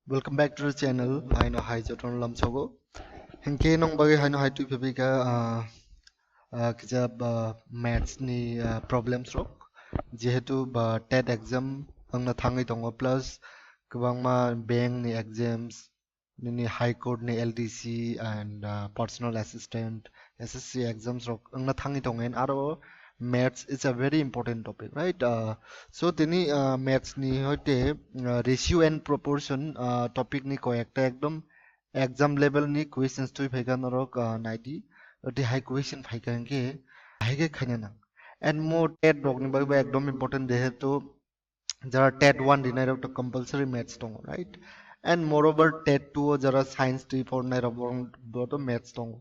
Welcome back to the channel. I know hi Joton Lamsogo. Hinke nong bagi I know hi tu pipika kejap maths ni problems rok. Jehetu ba TET exam ang nathangai tongo plus kubang ma bank ni exams ni high court ni LDC and personal assistant SSC exams rok ang nathangai tongen aro maths is a very important topic, right? So tini maths ni hoite ratio and proportion topic ni ko ekta ekdom exam level ni questions tu phaikan rok 90 the high question phaikan ke haige khanya na and more TET rok ni ba ekdom important jehetu jara TET-I dinai rok to compulsory maths tong, right? And moreover TET-II jara science 3 4 nai rok to maths tong.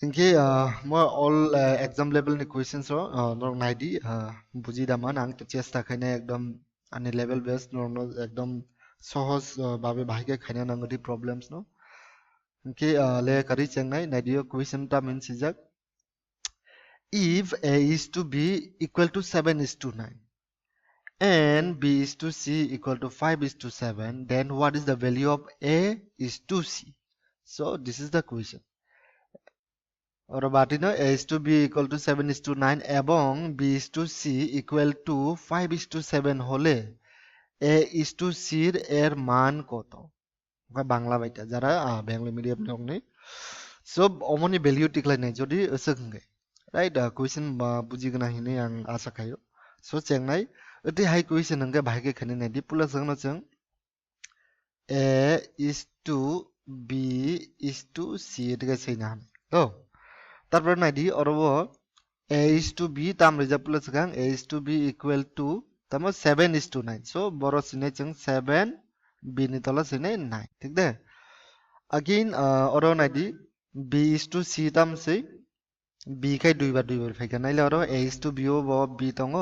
Inke mo all exam level ni questions ro nor naidi buji daman ang chesta khaine ekdom ani level based nor ekdom সহজ ভাবে ভাইকে খাইনা নাংগদি problems no inke le kari chengnai naidio question ta min sijak if a is to b equal to 7 is to 9 and b is to c equal to 5 is to 7 then what is the value of a is to c. So this is the question. Or about a is to b equal to 7 is to 9 এবং b is to c equal to 5 is to 7 হলে a is to c এর মান কত বাংলা বাইটা যারা Bangla medium নংনি সব অমনি value টিকলাই নাই যদি সঙ্গে রাইট কুইশন বুঝি গনা হিনে आं आशा खायो सो चेंगनाय अति हाई कुइसन हंगे भागे खने नै दि पुला जोंनो जों a is to b is to c एदिके सैना तो তারপর নাইদি অরবো a is to b তাম রিজার্ভ প্লাস গাং a is to b equal to তামো 7 is to 9 so বড় সিনে जों 7 b ni তলা সিনে 9 ঠিক দে again Auro নাইদি b is to c তাম সৈ b খাই দুইবার ফাইকা নাইলে অরো a is to b ও b তঙ্গ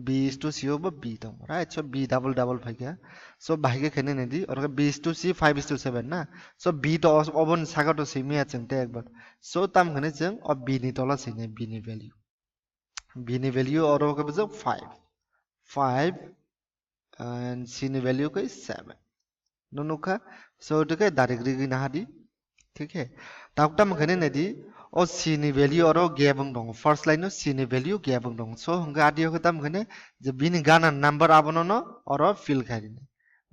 b is to c ও b তঙ্গ রাইট so b ডাবল ফাইকা so ভাইকে খেনে নাইদি অরো b is to c 5 is to 7 না so b তো অবন সাগা তো সিমিয়া চেংতে একবার so tam khane jeng of b ni tola sine b ni value oro ke bjo 5 and c ni value ke 7 नुनुखा so to ke direct ri na hadi ठीक है tak tam khane ne di o c ni value oro gebang dong first line no c ni value gebang dong so hanga adio ke tam khane je b ni gana number abono no oro fill khai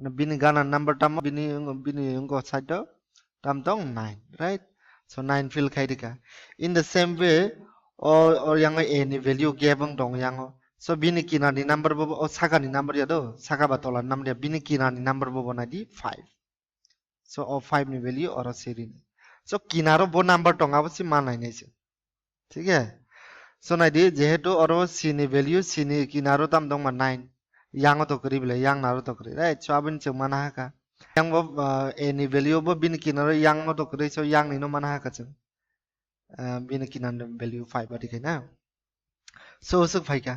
ni b ni gana number tam b ni ngo side tam tong 9 right. So 9 fill khai dika. In the same way, or yang a ni value gebang dong yang. So bini kina ni number bobo o saka ni number ya do. Saka batola number ya bini kina ni number bobo na di 5. So o 5 ni value or a seri ni. So kinaro bo number tong abo si manai nei se. ठीक है. So na di jehetu oro c ni value c ni kinaro tam dong ma 9. Yang to kri bile yang naro to kri. Right. So abin cheng mana ka. Yang bo any value bo bin kinaro yang mo to kri so yang ni no mana ka cheng bin kinaro value 5 ba dikai na so suk phai ka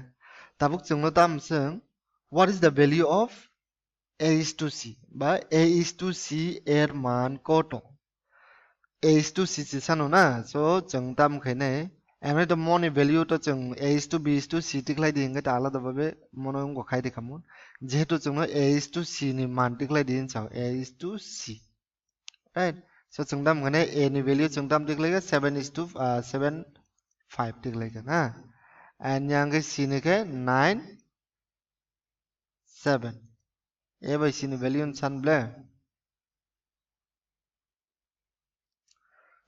tabuk cheng no tam seng what is the value of a is to c ba a is to c er man koto a is to c si sano na so cheng tam khai nei এমনি তো মনে value তো जों a is to b is to c টিকলাই দিন গে আলাদা ভাবে মনে অঙ্ক খাই দেখামু যেহেতু जों a is to c ni মান টিকলাই দিন চাও a is to c right so जों दाम गने a ni value जों दाम टिकलाई गे 7 is to 7 5 टिकलाई गे ना and yang के c ni के 9 7 a by c ni value सान ब्ले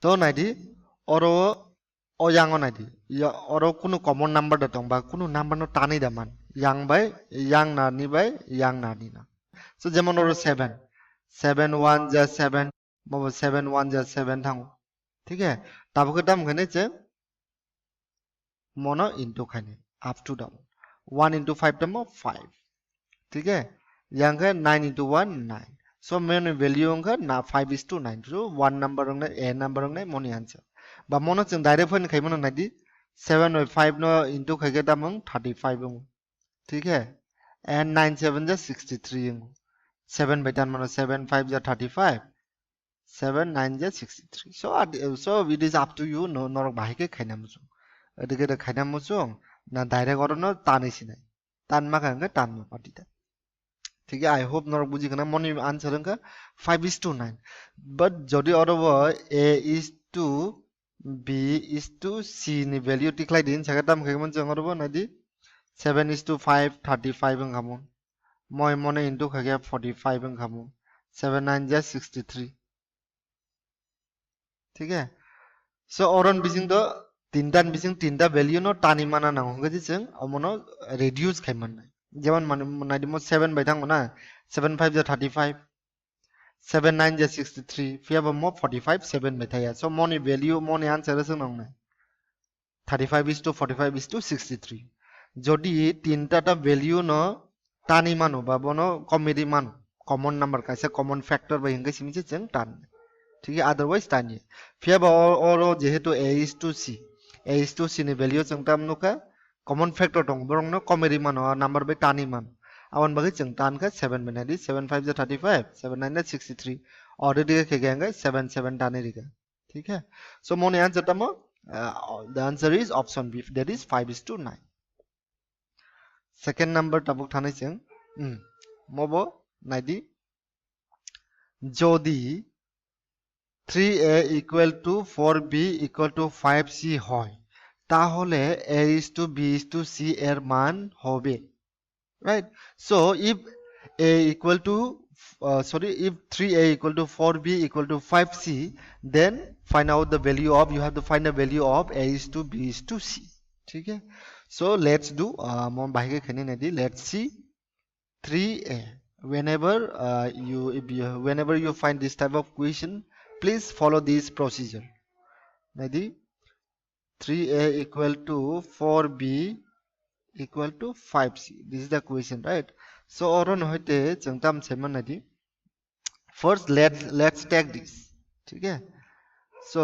तो नाइदी अरो o yang on id ya oro kunu common number da tong ba kunu number no tani da man yang by yang na ni by yang na ni na so jemon oro 7 7 1 ja 7 bobo 7 1 ja 7 thang ठीक है तब के दाम खने जे mono into khane up to down 1 into 5 damo 5 ठीक है yang ke 9 into 1 9 so main value ka na 5 is to 9 so 1 number ng a number ng moni answer ba mono जों direct fun खाइ मोन नाइदि 7 by 5 no into खाइगे दामं 35 ong ठीक है and 9 7 जा 63 ong 7 by 10 mono 7 5 जा 35 7 9 जा 63 so it is up to you no nor भाइ के खाइना मुसुं अदिके द खाइना मुसुं ना डायरेक्ट अर न तानै सिनाय तान मा खांगे तान मा पाटिदा ठीक है I hope नर बुझी कना मनी आंसर का 5:9 but जदि अरब A is to B is to C नि value टिक्लाई दिन सका ताम खेमन जों अरब नादि 7:5 35 अंगामो মই মনে into খাগে 45 अंगामो 7 9 जा 63 ठीक है so oron bising do tintan bising tinta value no tani mana na hoga ji जों अमनो reduce खाइमन जेमन माने नादि मो 7 बाय थांगो ना 7 5 जा 35 7 9 जा 63 फियाबो मो 45 7 बाय थाया so मनि value मनि आंसर जों नंगना 35 is to 45 is to 63 যদি তিনটাটা value no tani mano ba bono comedy man common number kaisa common factor ba hinga simiche जों tan ठीक है otherwise tani फियाबो और जेहेतु A is to C नि value जों ताम नुका common factor dong borong no comedy man number by tani man awan bagi जों tan ka 7 benadi 7 5 जा 35 7 9 जा 63 और दिगे के गंगा 7 7 tani दिगा ठीक है so मनि आंसर तमो the answer is option B that is 5:9 second number tabuk thani जों mobo naidi jodi 3A equal to 4B equal to 5C হয় তাহলে A is to B is to C এর মান হবে right so if A equal to if 3A equal to 4B equal to 5C then find out the value of you have to find the value of A is to B is to C ठीक है so let's do mon bahige khani nadi let's see 3A whenever whenever you find this type of question please follow this procedure nadi 3A equal to 4B equal to 5C this is the question right so oron hoite jengtam seman nadi first let's take this ठीक है so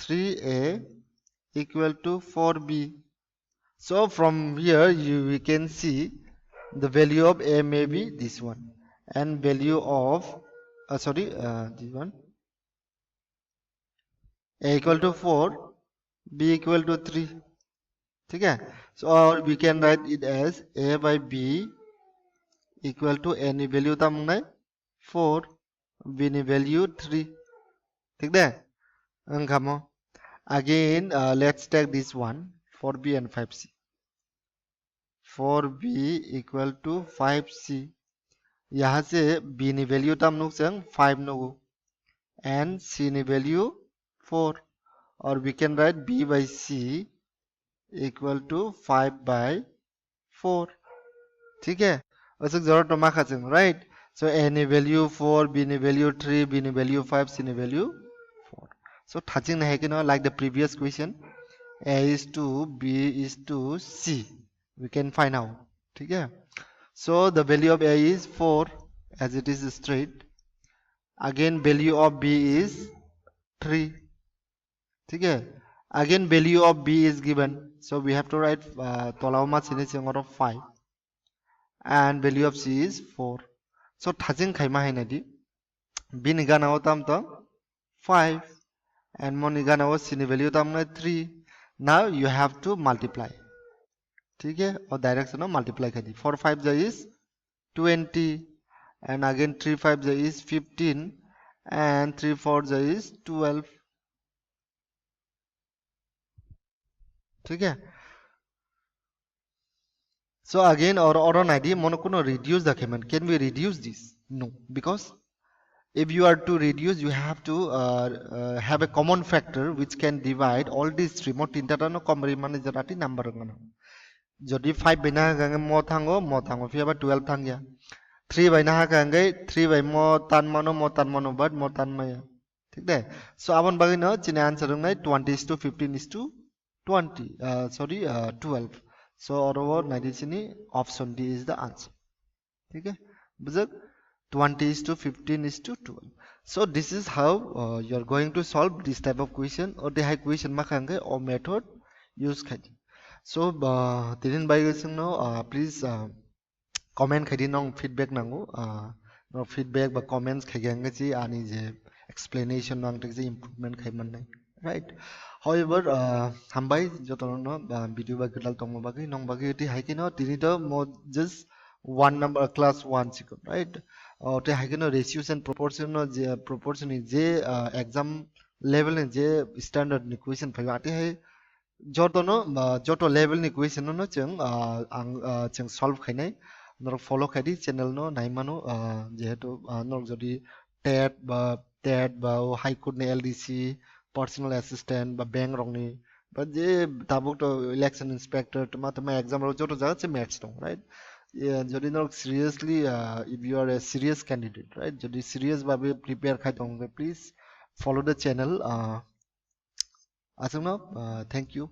3A equal to 4B so from here we can see the value of A may be this one and value of this one A equal to 4 B equal to 3 ठीक है so or we can write it as A by B equal to A ni value tam ngai 4 B ni value 3 ठीक है angkamo again let's take this one 4B and 5C 4B equal to 5C यहाँ से B नि value tam नुक जों 5 नुगु and C नि value 4 or we can write B by C equal to 5 by 4 ठीक है असक जरूरत तो माखा जों right so A नि value 4 B नि value 3 B नि value 5 C नि value 4 so touching na hai ki no like the previous question A is to B is to C we can find out ठीक है so the value of A is 4 as it is straight again value of B is 3 ठीक है again value of B is given so we have to write tolauma sini singor of 5 and value of C is 4 so thajing khaima hai nadi B ni gana tam to 5 and mon ni gana C ni value tam 3 now you have to multiply ठीक है और direction of multiply कर दी 4 5 जा is 20 and again 3 5 जा is 15 and 3 4 जा is 12 ठीक है so again or on idea mono reduce the document can we reduce this no because if you are to reduce you have to have a common factor which can divide all these three mo tinta ta no common mane jarati number ngana jodi 5 bina gange mo thango fi aba 12 thang ya 3 bina gange 3 by mo tan mano but mo tan maya ठीक है so abon bagi no chine answer ngai 20 is to 15 is to 20 12 so over 90 chini option D is the answer ठीक है बुझक 20 is to 15 is to 12 so this is how you are going to solve this type of question or the high question ma khange or method use khadi so tirin bai gesing no please comment khadi nong feedback nangu no feedback ba comments khageng ji ani je explanation nang tek je improvement khaiman nai right however hambai jotono video ba gidal tong bagi nong bagi ti hai kino tini to mo just one number class 1 sikon right te haikeno ratios and proportion ni je exam level ni je standard ni question phai ate hai jotono joto level ni question no cheng ang cheng solve khainai nor follow khadi channel no naimano jehetu nor jodi tet ba high court ni LDC personal assistant ba bank rong ni ba je tabuk to election inspector tama exam ro joto jaga che maths dong right yeah, যদি knock seriously if you are a serious candidate right যদি serious ভাবে prepare খাই দong please follow the channel আসুন thank you